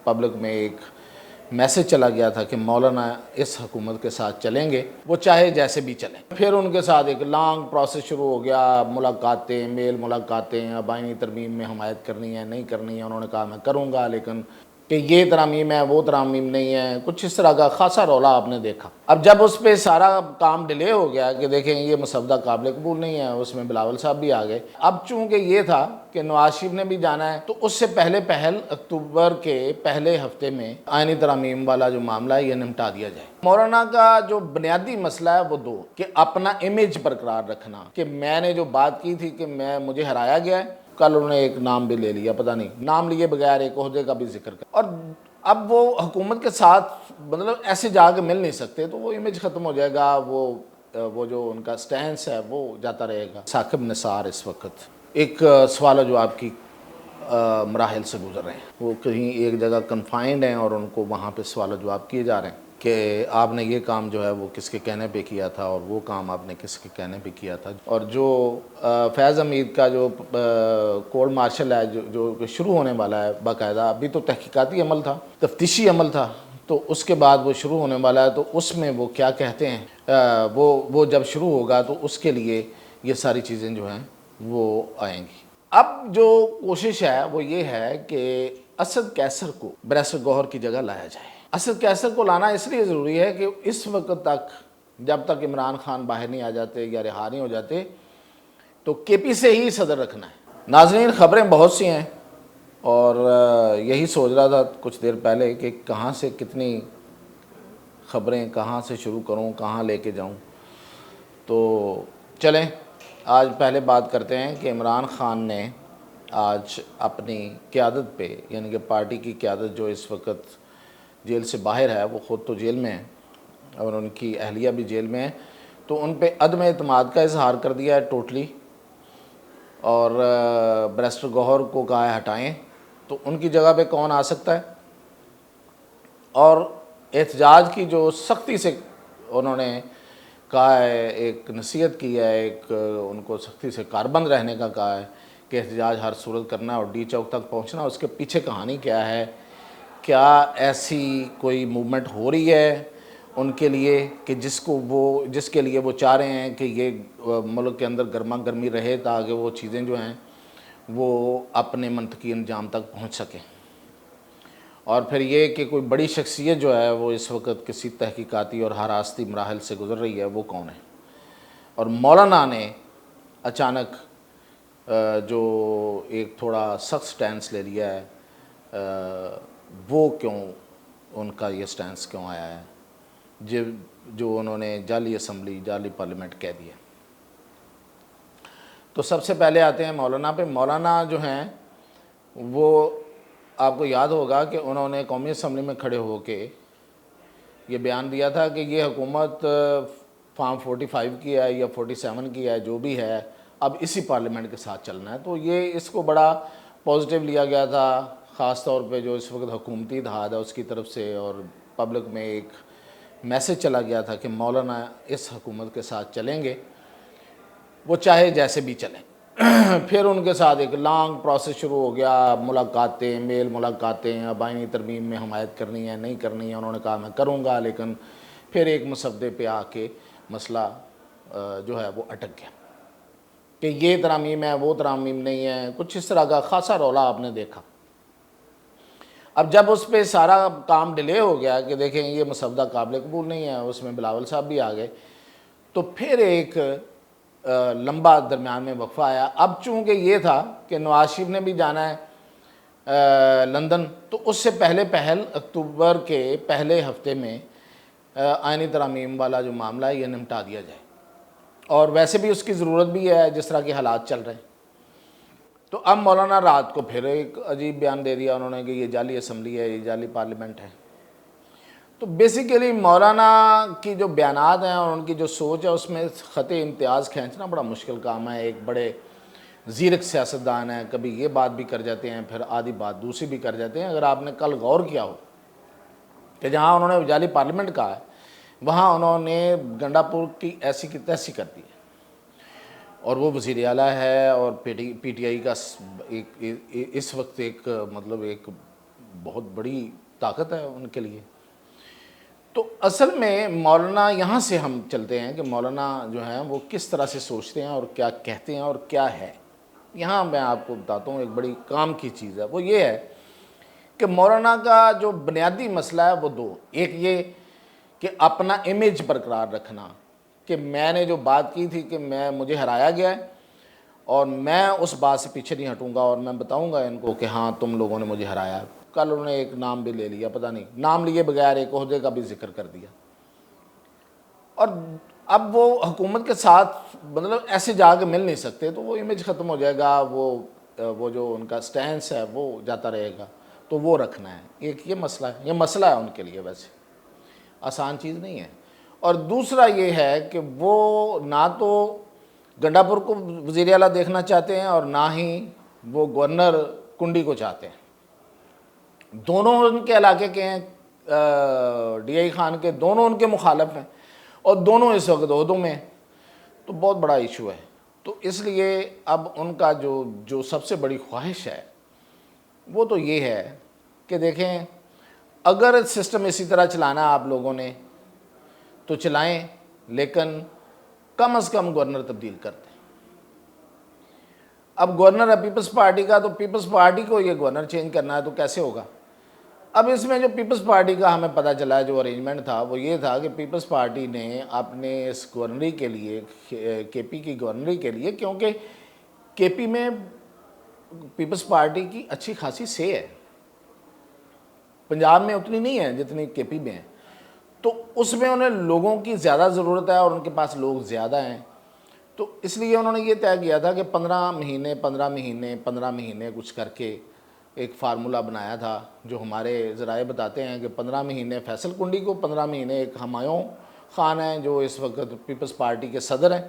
Public में एक message चला गया था कि मौलाना इस हुकूमत के साथ चलेंगे, वो चाहे जैसे भी चलें। फिर उनके साथ एक लॉन्ग प्रोसेस शुरू हो गया, मुलाकातें, मेल मुलाकातें, अब आईनी तरमीम में हमायत करनी है नहीं करनी है। उन्होंने कहा मैं करूँगा, लेकिन कि ये तरामीम है वो तरामीम नहीं है, कुछ इस तरह का खासा रौला आपने देखा। अब जब उस पर सारा काम डिले हो गया कि देखें ये मसवदा काबिल कबूल नहीं है, उसमें बिलावल साहब भी आ गए। अब चूँकि ये था कि नवाज शरीफ ने भी जाना है, तो उससे पहले अक्टूबर के पहले हफ्ते में आईनी तरामीम वाला जो मामला है ये निपटा दिया जाए। मौलाना का जो बुनियादी मसला है वो दो, कि अपना इमेज बरकरार रखना, कि मैंने जो बात की थी कि मुझे हराया गया है। कल उन्होंने एक नाम भी ले लिया, पता नहीं नाम लिए बगैर एक ओहदे का भी जिक्र कर, और अब वो हुकूमत के साथ मतलब ऐसे जाके मिल नहीं सकते, तो वो इमेज ख़त्म हो जाएगा। वो जो उनका स्टैंस है वो जाता रहेगा। साकिब निसार इस वक्त एक सवाल जवाब की मराहल से गुजर रहे हैं। वो कहीं एक जगह कन्फाइंड हैं और उनको वहाँ पे सवाल जवाब किए जा रहे हैं कि आपने ये काम जो है वो किसके कहने पे किया था और वो काम आपने किसके कहने पे किया था। और जो फैज़ हमीद का जो कोर्ट मार्शल है जो शुरू होने वाला है बाकायदा, अभी तो तहकीकाती अमल था, तफ्तीशी अमल था, तो उसके बाद वो शुरू होने वाला है। तो उसमें वो क्या कहते हैं, वो जब शुरू होगा तो उसके लिए ये सारी चीज़ें जो हैं वो आएंगी। अब जो कोशिश है वो ये है कि असद कैसर को बैरिस्टर गौहर की जगह लाया जाए। असद कैसर को लाना इसलिए ज़रूरी है कि इस वक्त तक, जब तक इमरान खान बाहर नहीं आ जाते या रिहा नहीं हो जाते, तो केपी से ही सदर रखना है। नाज़रीन, ख़बरें बहुत सी हैं और यही सोच रहा था कुछ देर पहले कि कहाँ से कितनी ख़बरें, कहाँ से शुरू करूँ, कहाँ लेके जाऊँ। तो चलें आज पहले बात करते हैं कि इमरान खान ने आज अपनी क़यादत पे, यानी कि पार्टी की क़यादत जो इस वक्त जेल से बाहर है, वो ख़ुद तो जेल में है और उनकी अहलिया भी जेल में है, तो उन पे अदम एतमाद का इजहार कर दिया है टोटली। और बैरिस्टर गौहर को कहा है हटाएं, तो उनकी जगह पे कौन आ सकता है। और एहतजाज की जो सख्ती से उन्होंने कहा है, एक नसीहत की है, एक उनको सख्ती से कारबंद रहने का कहा है कि एहतजाज हर सूरत करना और डी चौक तक पहुंचना। उसके पीछे कहानी क्या है, क्या ऐसी कोई मूवमेंट हो रही है उनके लिए कि जिसके लिए वो चाह रहे हैं कि ये मुल्क के अंदर गर्मा गर्मी रहे, ताकि वो चीज़ें जो हैं वो अपने मंतकी अंजाम तक पहुंच सकें। और फिर ये कि कोई बड़ी शख्सियत जो है वो इस वक्त किसी तहकीकाती और हरासती मराहल से गुज़र रही है, वो कौन है। और मौलाना ने अचानक जो एक थोड़ा सख्त स्टैंस ले लिया है, वो क्यों, उनका ये स्टैंस क्यों आया है जो उन्होंने जाली असम्बली, जाली पार्लियामेंट कह दिया। तो सबसे पहले आते हैं मौलाना पे। मौलाना जो हैं वो, आपको याद होगा कि उन्होंने कौमी असम्बली में खड़े होके ये बयान दिया था कि ये हुकूमत फार्म 45 की है या 47 की है, जो भी है, अब इसी पार्लियामेंट के साथ चलना है। तो ये इसको बड़ा पॉजिटिव लिया गया था, ख़ास तौर पे जो इस वक्त हुकूमती इत्तेहाद है उसकी तरफ से। और पब्लिक में एक मैसेज चला गया था कि मौलाना इस हुकूमत के साथ चलेंगे, वो चाहे जैसे भी चलें। फिर उनके साथ एक लॉन्ग प्रोसेस शुरू हो गया, मुलाकातें, मेल मुलाकातें, अब आईनी तरमीम में हमायत करनी है नहीं करनी है। उन्होंने कहा मैं करूँगा, लेकिन फिर एक मसवदे पे आके मसला जो है वो अटक गया कि ये तरामीम है वो तरामीम नहीं है, कुछ इस तरह का खासा रौला आपने देखा। अब जब उस पर सारा काम डिले हो गया कि देखें ये मसवदा काबिल कबूल नहीं है, उसमें बिलावल साहब भी आ गए, तो फिर एक लंबा दरमियान में वक्फा आया। अब चूँकि ये था कि नवाज शरीफ ने भी जाना है लंदन, तो उससे पहले अक्टूबर के पहले हफ्ते में आईनी तरामीम वाला जो मामला है ये निपटा दिया जाए। और वैसे भी उसकी ज़रूरत भी है जिस तरह के हालात चल रहे हैं। तो अब मौलाना रात को फिर एक अजीब बयान दे दिया उन्होंने कि ये जाली असम्बली है, ये जाली पार्लियामेंट है। तो बेसिकली मौलाना की जो बयानात हैं और उनकी जो सोच है उसमें ख़त इम्तियाज़ खींचना बड़ा मुश्किल काम है। एक बड़े ज़ीरक सियासतदान है, कभी ये बात भी कर जाते हैं, फिर आधी बात दूसरी भी कर जाते हैं। अगर आपने कल गौर किया हो कि जहाँ उन्होंने जाली पार्लियामेंट कहा है, वहाँ उन्होंने गंडापुर की ऐसी की तैसी कर दी है। और वो वज़ीर आला है और PTI का इस वक्त एक मतलब एक बहुत बड़ी ताकत है उनके लिए। तो असल में मौलाना, यहाँ से हम चलते हैं कि मौलाना जो है वो किस तरह से सोचते हैं और क्या कहते हैं और क्या है। यहाँ मैं आपको बताता हूँ एक बड़ी काम की चीज़ है, वो ये है कि मौलाना का जो बुनियादी मसला है वो दो, एक ये कि अपना इमेज बरकरार रखना, कि मैंने जो बात की थी कि मुझे हराया गया है और मैं उस बात से पीछे नहीं हटूंगा और मैं बताऊंगा इनको कि हाँ तुम लोगों ने मुझे हराया। कल उन्होंने एक नाम भी ले लिया, पता नहीं नाम लिए बगैर एक ओहदे का भी जिक्र कर दिया, और अब वो हुकूमत के साथ मतलब ऐसे जाके मिल नहीं सकते, तो वो इमेज ख़त्म हो जाएगा, वो जो उनका स्टैंस है वो जाता रहेगा। तो वो रखना है, एक ये मसला है, ये मसला है उनके लिए, वैसे आसान चीज़ नहीं है। और दूसरा ये है कि वो ना तो गंडापुर को वज़ीर आला देखना चाहते हैं और ना ही वो गवर्नर कुंडी को चाहते हैं। दोनों उनके इलाके के हैं, DI खान के, दोनों उनके मुखालफ हैं और दोनों इस वक्त ओहदों में हैं। तो बहुत बड़ा इशू है। तो इसलिए अब उनका जो सबसे बड़ी ख्वाहिश है वो तो ये है कि देखें, अगर सिस्टम इसी तरह चलाना है आप लोगों ने तो चलाएं, लेकिन कम से कम गवर्नर तब्दील कर दें। अब गवर्नर है पीपल्स पार्टी का, तो पीपल्स पार्टी को ये गवर्नर चेंज करना है तो कैसे होगा। अब इसमें जो पीपल्स पार्टी का हमें पता चला है जो अरेंजमेंट था वो ये था कि पीपल्स पार्टी ने अपने इस गवर्नरी के लिए, KP की गवर्नरी के लिए, क्योंकि KP में पीपल्स पार्टी की अच्छी खासी से है, पंजाब में उतनी नहीं है जितनी KP में है, तो उसमें उन्हें लोगों की ज़्यादा ज़रूरत है और उनके पास लोग ज़्यादा हैं। तो इसलिए उन्होंने ये तय किया था कि 15 महीने 15 महीने 15 महीने कुछ करके एक फार्मूला बनाया था, जो हमारे ज़राए बताते हैं कि 15 महीने फैसल कुंडी को, 15 महीने एक हुमायूं खान हैं जो इस वक्त पीपल्स पार्टी के सदर हैं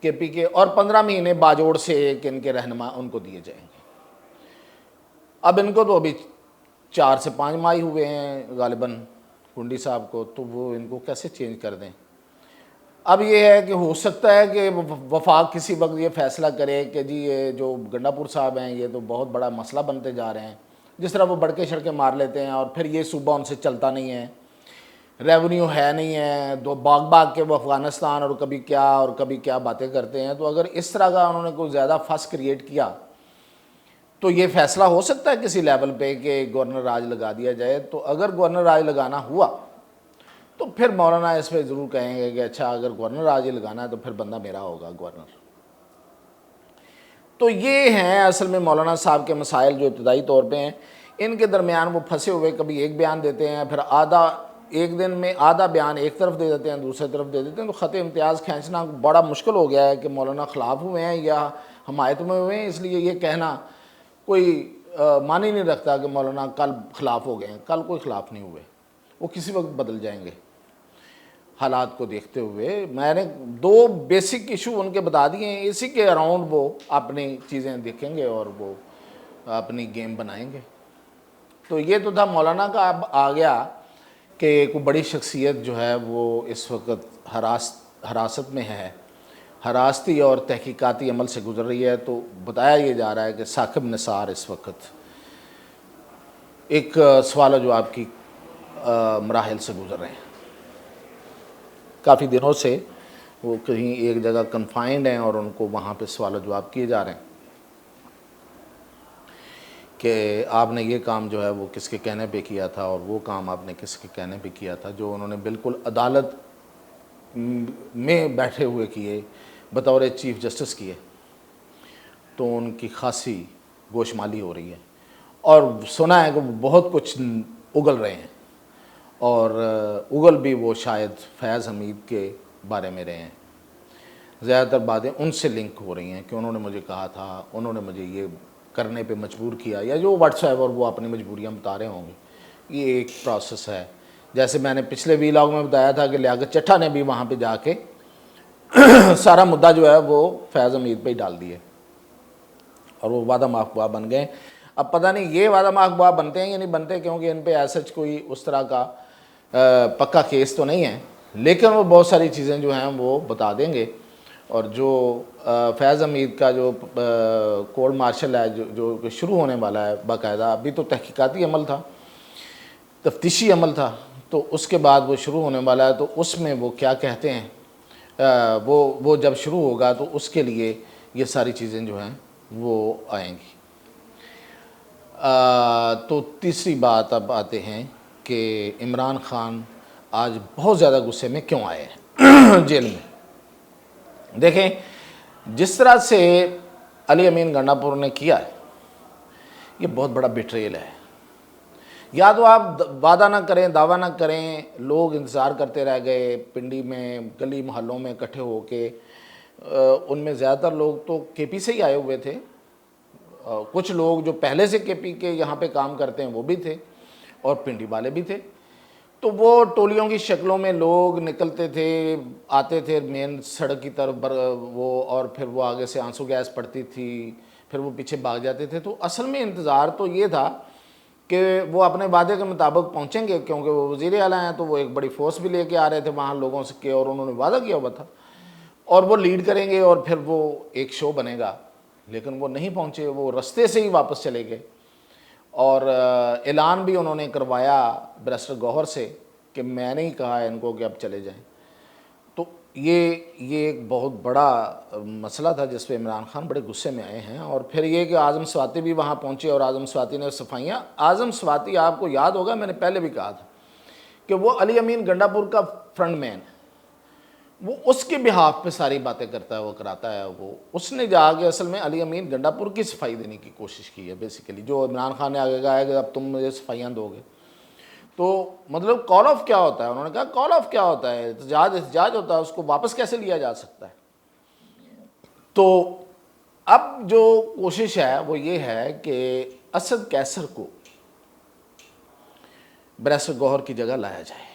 KP के, और 15 महीने बाजोड़ से एक इनके रहनुमा उनको दिए जाएंगे। अब इनको तो अभी 4 से 5 माह हुए हैं गालिबन कुंडी साहब को, तो वो इनको कैसे चेंज कर दें। अब ये है कि हो सकता है कि वफाक किसी वक्त ये फैसला करे कि जी ये जो गंडापुर साहब हैं ये तो बहुत बड़ा मसला बनते जा रहे हैं, जिस तरह वो बड़के शड़के मार लेते हैं और फिर ये सूबा उनसे चलता नहीं है, रेवेन्यू है नहीं है, दो बाग के वो अफ़गानिस्तान और कभी क्या बातें करते हैं। तो अगर इस तरह का उन्होंने कोई ज़्यादा फस क्रिएट किया तो ये फ़ैसला हो सकता है किसी लेवल पे कि गवर्नर राज लगा दिया जाए। तो अगर गवर्नर राज लगाना हुआ तो फिर मौलाना इस पर ज़रूर कहेंगे कि अच्छा अगर गवर्नर राज ही लगाना है तो फिर बंदा मेरा होगा गवर्नर। तो ये हैं असल में मौलाना साहब के मसाइल जो इब्तदाई तौर पे हैं। इनके दरमियान वो फंसे हुए, कभी एक बयान देते हैं, फिर एक दिन में आधा बयान एक तरफ दे देते हैं, दूसरी तरफ दे देते हैं। तो ख़त इम्तियाज़ खींचना बड़ा मुश्किल हो गया है कि मौलाना ख़िलाफ़ हुए हैं या हमायत में हुए हैं। इसलिए ये कहना कोई मान ही नहीं रखता कि मौलाना कल ख़िलाफ़ हो गए हैं। कल कोई ख़िलाफ़ नहीं हुए, वो किसी वक्त बदल जाएंगे हालात को देखते हुए। मैंने 2 बेसिक इशू उनके बता दिए हैं, इसी के अराउंड वो अपनी चीज़ें देखेंगे और वो अपनी गेम बनाएंगे। तो ये तो था मौलाना का। अब आ गया कि एक बड़ी शख्सियत जो है वो इस वक्त हरासत में है, हरासती और तहकीकाती अमल से गुजर रही है। तो बताया ये जा रहा है कि साकिब निसार इस वक्त एक सवाल जवाब की मराहिल से गुजर रहे हैं। काफ़ी दिनों से वो कहीं एक जगह कन्फाइंड हैं और उनको वहाँ पे सवाल जवाब किए जा रहे हैं कि आपने ये काम जो है वो किसके कहने पे किया था और वो काम आपने किसके कहने पे किया था, जो उन्होंने बिल्कुल अदालत में बैठे हुए किए, बतौर चीफ जस्टिस किए। तो उनकी खासी गोशमाली हो रही है और सुना है कि वो बहुत कुछ उगल रहे हैं, और उगल भी वो शायद फैज़ हमीद के बारे में रहे हैं। ज़्यादातर बातें उनसे लिंक हो रही हैं कि उन्होंने मुझे कहा था, उन्होंने मुझे ये करने पे मजबूर किया, या जो व्हाट्सएप और वो अपनी मजबूरियाँ बता रहे होंगे। ये एक प्रोसेस है। जैसे मैंने पिछले व्लॉग में बताया था कि लियाकत चट्टा ने भी वहाँ पे जाके सारा मुद्दा जो है वो फैज़ हमीद पे ही डाल दिए और वो वादा माफ़ बन गए। अब पता नहीं ये वादा माफ़ बनते हैं या नहीं बनते, क्योंकि इन पे ऐसा कोई उस तरह का पक्का केस तो नहीं है, लेकिन वो बहुत सारी चीज़ें जो हैं वो बता देंगे। और जो फैज़ हमीद का जो कोर्ट मार्शल है जो शुरू होने वाला है बाकायदा, अभी तो तहकीकाती अमल था, तफ्तीशी अमल था, तो उसके बाद वो शुरू होने वाला है। तो उसमें वो क्या कहते हैं, वो जब शुरू होगा तो उसके लिए ये सारी चीज़ें जो हैं वो आएंगी। तो तीसरी बात अब आते हैं कि इमरान खान आज बहुत ज़्यादा गुस्से में क्यों आए हैं जेल में। देखें, जिस तरह से अली अमीन गंडापुर ने किया है, ये बहुत बड़ा बिट्रेयल है। या तो आप वादा ना करें, दावा ना करें, लोग इंतज़ार करते रह गए पिंडी में, गली मोहल्लों में इकट्ठे होके, उनमें ज़्यादातर लोग तो केपी से ही आए हुए थे, कुछ लोग जो पहले से केपी के यहाँ पे काम करते हैं वो भी थे, और पिंडी वाले भी थे। तो वो टोलियों की शक्लों में लोग निकलते थे, आते थे मेन सड़क की तरफ वो, और फिर वो आगे से आंसू गैस पड़ती थी, फिर वो पीछे भाग जाते थे। तो असल में इंतज़ार तो ये था कि वो अपने वादे के मुताबिक पहुँचेंगे, क्योंकि वो वज़ीर आला हैं, तो वो एक बड़ी फोर्स भी लेके आ रहे थे वहाँ लोगों से के, और उन्होंने वादा किया हुआ था, और वो लीड करेंगे और फिर वो एक शो बनेगा। लेकिन वो नहीं पहुँचे, वो रास्ते से ही वापस चले गए। और ऐलान भी उन्होंने करवाया बैरिस्टर गौहर से कि मैंने ही कहा है इनको कि अब चले जाएं। तो ये एक बहुत बड़ा मसला था जिस पे इमरान खान बड़े गुस्से में आए हैं। और फिर ये कि आज़म स्वाति भी वहाँ पहुँचे, और आज़म स्वाति ने सफाइयाँ, आज़म स्वाति आपको याद होगा मैंने पहले भी कहा था कि वो अली अमीन गंडापुर का फ्रंटमैन है, वो उसके बिहाफ पे सारी बातें करता है, वो कराता है। वो उसने जाके असल में अली अमीन गंडापुर की सफाई देने की कोशिश की है बेसिकली। जो इमरान खान ने आगे कहा है कि अब तुम मुझे सफाइयाँ दोगे, तो मतलब कॉल ऑफ क्या होता है, उन्होंने कहा कॉल ऑफ क्या होता है, एहतजाज होता है, उसको वापस कैसे लिया जा सकता है। तो अब जो कोशिश है वो ये है कि असद कैसर को बैरिस्टर गौहर की जगह लाया जाए।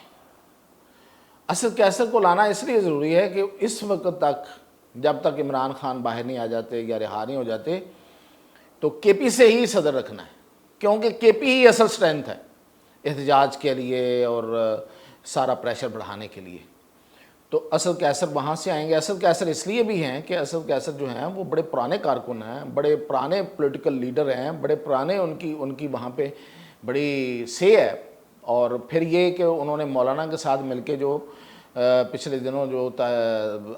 असद कैसर को लाना इसलिए ज़रूरी है कि इस वक्त तक, जब तक इमरान खान बाहर नहीं आ जाते या रिहा नहीं हो जाते, तो केपी से ही सदर रखना है, क्योंकि केपी ही असल स्ट्रेंथ है एहतजाज के लिए और सारा प्रेशर बढ़ाने के लिए। तो असद कैसर वहाँ से आएंगे। असद कैसर इसलिए भी हैं कि असद कैसर जो हैं वो बड़े पुराने कारकुन हैं, बड़े पुराने पॉलिटिकल लीडर हैं, बड़े पुराने उनकी वहाँ पे बड़ी से है। और फिर ये कि उन्होंने मौलाना के साथ मिलके जो पिछले दिनों जो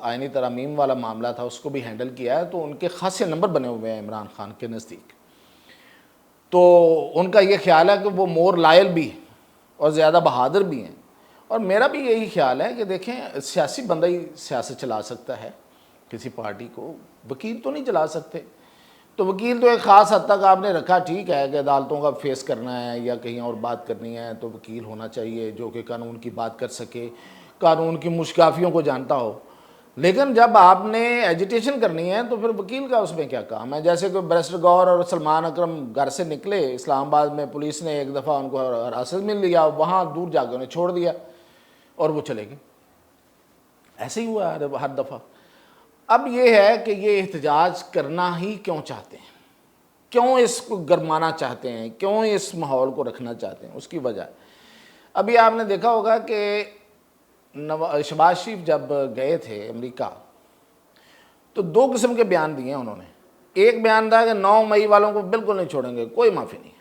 आइनी तरमीम वाला मामला था उसको भी हैंडल किया है, तो उनके खासे नंबर बने हुए हैं इमरान खान के नज़दीक। तो उनका ये ख्याल है कि वो मोर लायल भी और ज़्यादा बहादुर भी हैं। और मेरा भी यही ख्याल है कि देखें, सियासी बंदा ही सियासत चला सकता है किसी पार्टी को, वकील तो नहीं चला सकते। तो वकील तो एक ख़ास हद तक आपने रखा, ठीक है कि अदालतों का फेस करना है या कहीं और बात करनी है तो वकील होना चाहिए जो कि कानून की बात कर सके, कानून की मुश्काफियों को जानता हो। लेकिन जब आपने एजिटेशन करनी है तो फिर वकील का उसमें क्या काम है। जैसे कि बैरिस्टर गौहर और सलमान अकरम घर से निकले, इस्लामाबाद में पुलिस ने एक दफ़ा उनको हिरासत में लिया, वहाँ दूर जाकर उन्हें छोड़ दिया और वो चले गए। ऐसे ही हुआ हर दफ़ा। अब ये है कि ये एहतजाज करना ही क्यों चाहते हैं, क्यों इसको गरमाना चाहते हैं, क्यों इस माहौल को रखना चाहते हैं, उसकी वजह। अभी आपने देखा होगा कि शहबाज शरीफ जब गए थे अमेरिका तो दो किस्म के बयान दिए उन्होंने। एक बयान था कि 9 मई वालों को बिल्कुल नहीं छोड़ेंगे, कोई माफ़ी नहीं।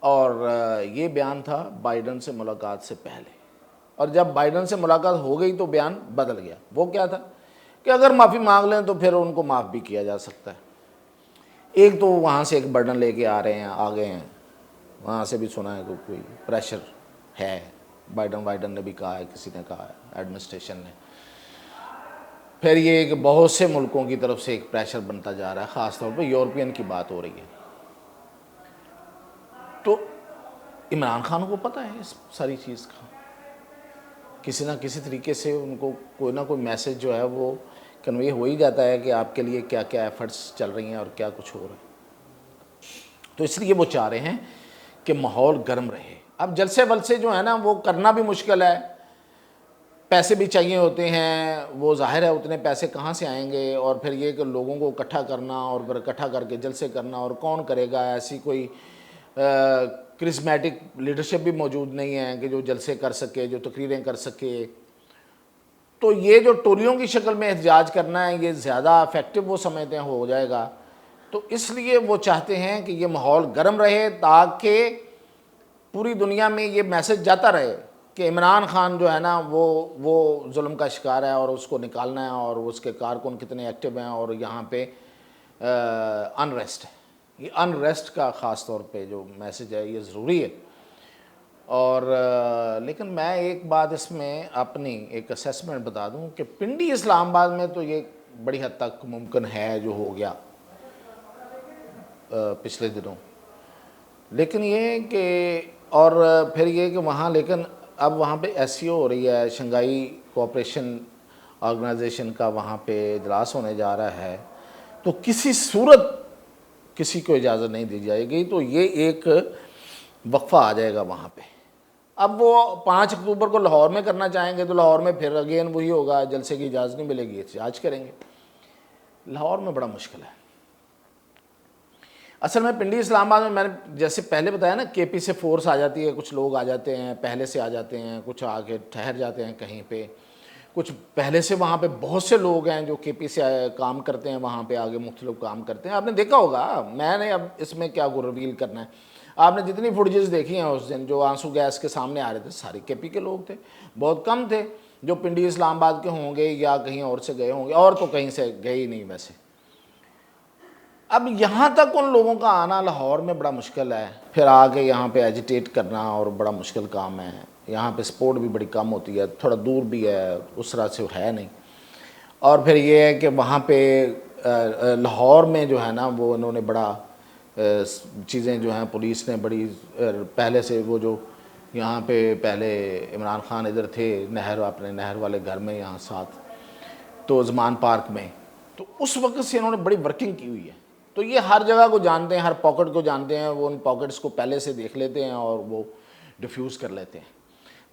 और ये बयान था बाइडन से मुलाकात से पहले। और जब बाइडन से मुलाकात हो गई तो बयान बदल गया। वो क्या था कि अगर माफ़ी मांग लें तो फिर उनको माफ़ भी किया जा सकता है। एक तो वहाँ से एक बर्डन लेके आ रहे हैं, आ गए हैं, वहाँ से भी सुना है कि कोई प्रेशर है, बाइडन ने भी कहा है, किसी ने कहा है, एडमिनिस्ट्रेशन ने। फिर ये कि बहुत से मुल्कों की तरफ से एक प्रेशर बनता जा रहा है, ख़ास तौर पर यूरोपियन की बात हो रही है। तो इमरान खान को पता है इस सारी चीज़ का, किसी ना किसी तरीके से उनको कोई ना कोई मैसेज जो है वो कन्वे हो ही जाता है कि आपके लिए क्या क्या एफर्ट्स चल रही हैं और क्या कुछ हो रहा है। तो इसलिए वो चाह रहे हैं कि माहौल गर्म रहे। अब जलसे वलसे जो है ना वो करना भी मुश्किल है, पैसे भी चाहिए होते हैं, वो जाहिर है उतने पैसे कहाँ से आएंगे। और फिर ये कि लोगों को इकट्ठा करना और फिर इकट्ठा करके जलसे करना, और कौन करेगा, ऐसी कोई क्रिस्मेटिक लीडरशिप भी मौजूद नहीं है कि जो जलसे कर सके, जो तकरीरें कर सके। तो ये जो टोलियों की शक्ल में एहतजाज करना है ये ज़्यादा इफेक्टिव वो समझते हैं हो जाएगा। तो इसलिए वो चाहते हैं कि ये माहौल गर्म रहे ताकि पूरी दुनिया में ये मैसेज जाता रहे कि इमरान खान जो है ना वो जुल्म का शिकार है और उसको निकालना है, और उसके कारकुन कितने एक्टिव हैं, और यहाँ पे अनरेस्ट है। ये अनरेस्ट का ख़ास तौर पे जो मैसेज है ये ज़रूरी है। और लेकिन मैं एक बात इसमें अपनी एक असेसमेंट बता दूं कि पिंडी इस्लामाबाद में तो ये बड़ी हद तक मुमकिन है जो हो गया पिछले दिनों, लेकिन ये कि और फिर ये कि वहाँ, लेकिन अब वहाँ पे एससीओ हो रही है, शंघाई कोऑपरेशन ऑर्गेनाइजेशन का वहाँ पे इजलास होने जा रहा है, तो किसी सूरत किसी को इजाज़त नहीं दी जाएगी, तो ये एक वक्फा आ जाएगा वहाँ पे। अब वो 5 अक्टूबर को लाहौर में करना चाहेंगे तो लाहौर में फिर अगेन वही होगा, जलसे की इजाज़त नहीं मिलेगी, एहतजाज करेंगे। लाहौर में बड़ा मुश्किल है। असल में पिंडी इस्लामाबाद में मैंने जैसे पहले बताया ना, केपी से फोर्स आ जाती है, कुछ लोग आ जाते हैं, पहले से आ जाते हैं, कुछ आके ठहर जाते हैं कहीं पे, कुछ पहले से वहाँ पे बहुत से लोग हैं जो केपी से काम करते हैं, वहाँ पे आगे मुख्तलिफ काम करते हैं। आपने देखा होगा, मैंने अब इसमें क्या रिवील करना है, आपने जितनी फुटेजेस देखी हैं उस दिन जो आंसू गैस के सामने आ रहे थे, सारे केपी के लोग थे। बहुत कम थे जो पिंडी इस्लामाबाद के होंगे या कहीं और से गए होंगे, और तो कहीं से गए ही नहीं वैसे। अब यहाँ तक उन लोगों का आना लाहौर में बड़ा मुश्किल है, फिर आके यहाँ पे एजिटेट करना और बड़ा मुश्किल काम है। यहाँ पे सपोर्ट भी बड़ी कम होती है, थोड़ा दूर भी है, उस तरह से है नहीं। और फिर ये है कि वहाँ पे लाहौर में जो है ना वो उन्होंने बड़ा चीज़ें जो हैं, पुलिस ने बड़ी पहले से, वो जो यहाँ पे पहले इमरान खान इधर थे नहर, अपने नहर वाले घर में यहाँ साथ, तो ज़मान पार्क में, तो उस वक्त से इन्होंने बड़ी वर्किंग की हुई है। तो ये हर जगह को जानते हैं, हर पॉकेट को जानते हैं, वो उन पॉकेट्स को पहले से देख लेते हैं और वो डिफ्यूज़ कर लेते हैं।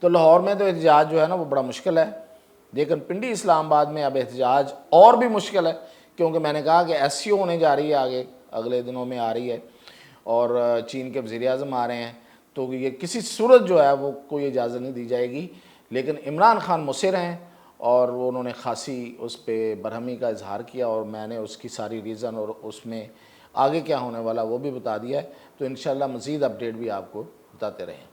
तो लाहौर में तो एहतजाज जो है ना वो बड़ा मुश्किल है, लेकिन पिंडी इस्लामाबाद में अब एहतजाज और भी मुश्किल है, क्योंकि मैंने कहा कि एससीओ होने जा रही है आगे, अगले दिनों में आ रही है, और चीन के वज़ीर-ए-आज़म आ रहे हैं, तो ये किसी सूरत जो है वो कोई इजाज़त नहीं दी जाएगी। लेकिन इमरान खान मुसिर हैं और वो उन्होंने खासी उस पर बरहमी का इजहार किया, और मैंने उसकी सारी रीज़न और उसमें आगे क्या होने वाला वो भी बता दिया है। तो इंशाअल्लाह मज़ीद अपडेट भी आपको बताते रहें।